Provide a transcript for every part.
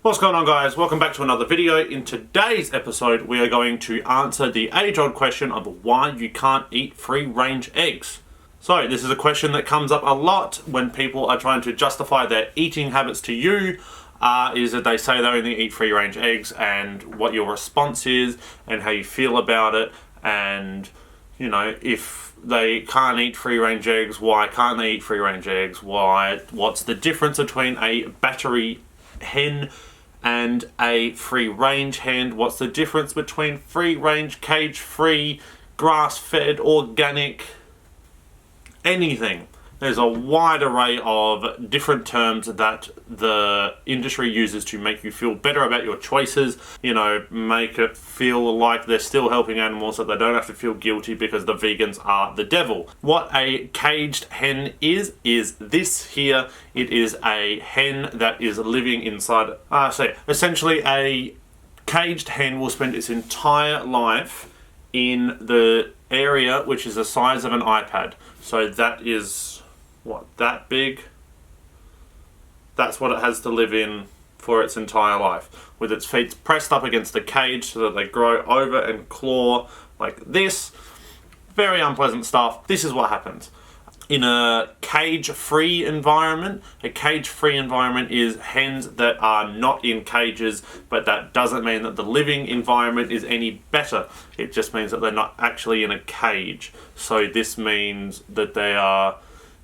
What's going on, guys? Welcome back to another video. In today's episode we are going to answer the age-old question of why you can't eat free-range eggs. So this is a question that comes up a lot when people are trying to justify their eating habits to you, is that they say they only eat free-range eggs, and what your response is and how you feel about it, and you know, if they can't eat free-range eggs, why can't they eat free-range eggs? What's the difference between a battery hen and a free-range hen? What's the difference between free-range, cage-free, grass-fed, organic, anything? There's a wide array of different terms that the industry uses to make you feel better about your choices. You know, make it feel like they're still helping animals, so they don't have to feel guilty because the vegans are the devil. What a caged hen is this here. It is a hen that is living inside... essentially a caged hen will spend its entire life in the area which is the size of an iPad. So that is... what, that big? That's what it has to live in for its entire life, with its feet pressed up against the cage so that they grow over and claw like this. Very unpleasant stuff. This is what happens in a cage-free environment. A cage-free environment is hens that are not in cages, but that doesn't mean that the living environment is any better. It just means that they're not actually in a cage. So this means that they are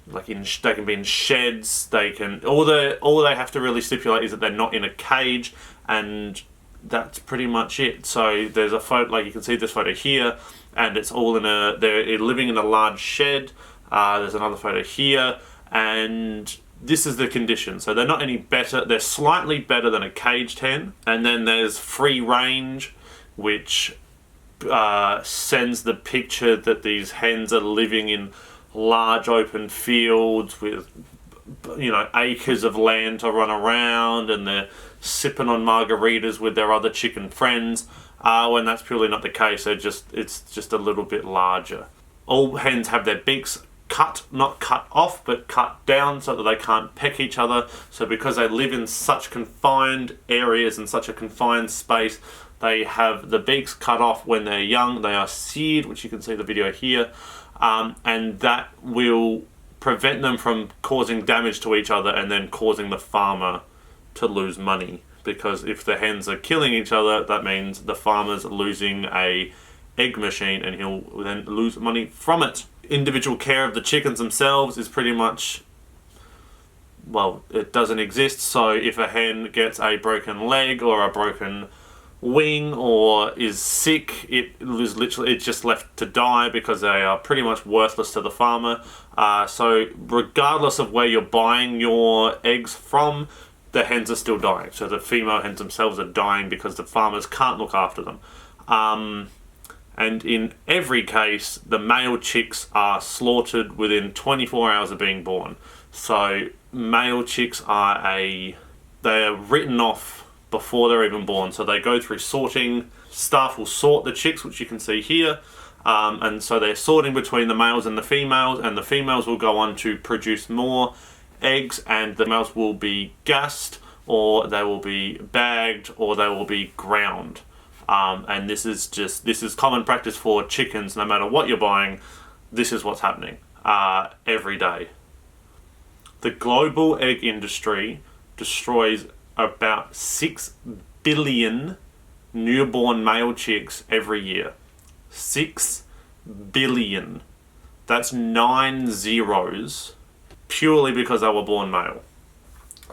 like they can be in sheds. They can all they have to really stipulate is that they're not in a cage, and that's pretty much it. So there's a photo, like you can see this photo here, and it's all in a, they're living in a large shed. There's another photo here, and this is the condition. So they're not any better. They're slightly better than a caged hen. And then there's free range, which sends the picture that these hens are living in large open fields with, you know, acres of land to run around, and they're sipping on margaritas with their other chicken friends, when that's purely not the case. It's just a little bit larger. All hens have their beaks cut, not cut off, but cut down so that they can't peck each other. So because they live in such confined areas and such a confined space, they have the beaks cut off when they're young. They are seared, which you can see the video here. And that will prevent them from causing damage to each other and then causing the farmer to lose money. Because if the hens are killing each other, that means the farmer's losing a egg machine, and he'll then lose money from it. Individual care of the chickens themselves is pretty much, well, it doesn't exist. So if a hen gets a broken leg or a broken wing or is sick, it's just left to die, because they are pretty much worthless to the farmer. So regardless of where you're buying your eggs from, the hens are still dying. So the female hens themselves are dying because the farmers can't look after them. And in every case, the male chicks are slaughtered within 24 hours of being born. So male chicks they are written off before they're even born. So they go through sorting. Staff will sort the chicks, which you can see here. And so they're sorting between the males and the females will go on to produce more eggs, and the males will be gassed, or they will be bagged, or they will be ground. And this is common practice for chickens. No matter what you're buying, this is what's happening every day. The global egg industry destroys about 6 billion newborn male chicks every year. 6 billion. That's 9 zeros, purely because they were born male.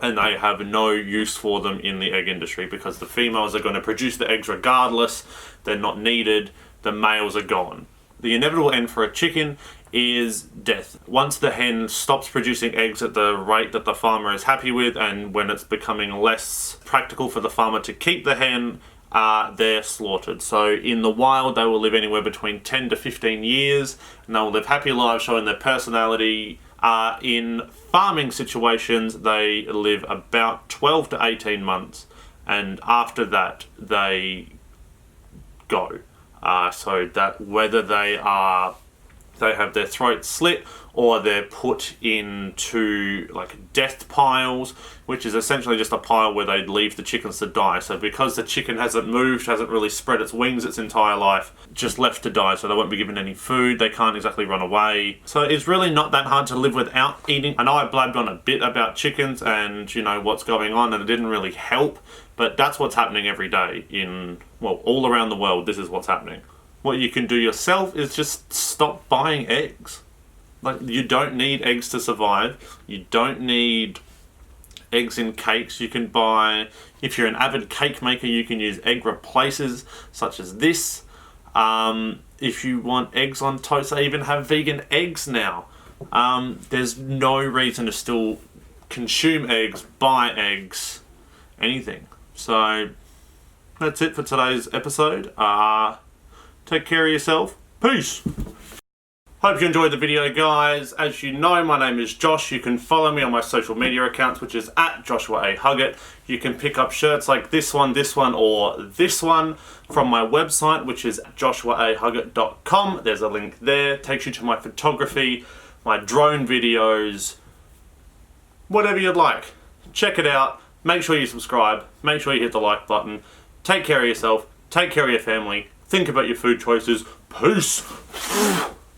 And they have no use for them in the egg industry, because the females are going to produce the eggs regardless. They're not needed. The males are gone. The inevitable end for a chicken is death. Once the hen stops producing eggs at the rate that the farmer is happy with, and when it's becoming less practical for the farmer to keep the hen, they're slaughtered. So in the wild, they will live anywhere between 10 to 15 years, and they will live happy lives showing their personality. In farming situations, they live about 12 to 18 months, and after that, they go. So that whether they are they have their throats slit, or they're put into like death piles, which is essentially just a pile where they leave the chickens to die. So because the chicken hasn't moved, hasn't really spread its wings its entire life, just left to die, so they won't be given any food, they can't exactly run away. So it's really not that hard to live without eating. I know I blabbed on a bit about chickens and, you know, what's going on, and it didn't really help, but that's what's happening every day in, well, all around the world. This is what's happening. What you can do yourself is just stop buying eggs. Like, you don't need eggs to survive. You don't need eggs in cakes. You can buy, if you're an avid cake maker, you can use egg replacers such as this. If you want eggs on toast, they even have vegan eggs now. There's no reason to still consume eggs, buy eggs, anything. So that's it for today's episode. Take care of yourself. Peace. Hope you enjoyed the video, guys. As you know, my name is Josh. You can follow me on my social media accounts, which is at Joshua A. Huggett. You can pick up shirts like this one, or this one from my website, which is joshuahuggett.com. There's a link there. Takes you to my photography, my drone videos, whatever you'd like. Check it out. Make sure you subscribe. Make sure you hit the like button. Take care of yourself. Take care of your family. Think about your food choices. Peace.